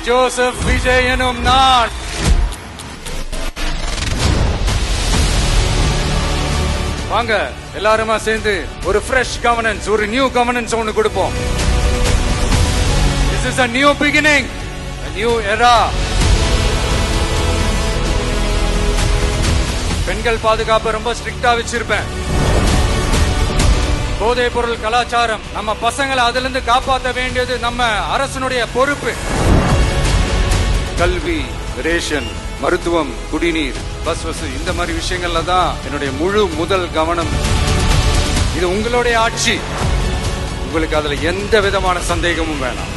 Joseph Vijay எனும் நான் வாங்க எல்லாருமா சேர்ந்து ஒரு ஃப்ரெஷ் கவர்னன்ஸ், ஒரு நியூ கவர்னன்ஸ் ஒன்னு கொடுப்போம். This is a new beginning, a new era. பெண்கள் பாதுகாப்பு ரொம்ப ஸ்ட்ரிக்ட்டா வச்சிருப்பேன். போதைப் பொருள் கலாச்சாரம், நம்ம பசங்களை அதுல இருந்து காப்பாற்ற வேண்டியது நம்ம அரசனுடைய பொறுப்பு. கல்வி, ரேஷன், மருத்துவம், குடிநீர், பஸ் வசதி, இந்த மாதிரி விஷயங்கள்ல தான் என்னுடைய முழு முதல் கவனம். இது உங்களுடைய ஆட்சி, உங்களுக்கு அதுல எந்த விதமான சந்தேகமும் வேணாம்.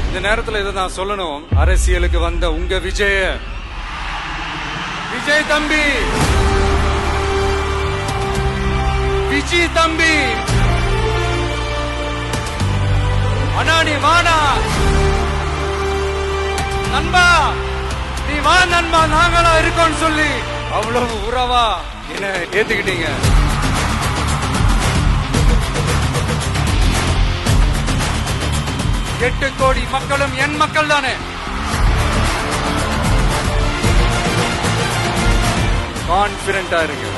இந்த நேரத்தில் இதை நான் சொல்லணும். அரசியலுக்கு வந்த உங்க விஜய் தம்பி, விஜய் தம்பி, அண்ணா நீ வாடா நண்பா, நீ வா நண்பா, நாங்களா இருக்கோம்னு சொல்லி அவ்வளவு உறவா என்ன ஏத்துக்கிட்டீங்க. 8 கோடி மக்களும் என் மக்கள் தானே. கான்பிடண்டா இருக்கு.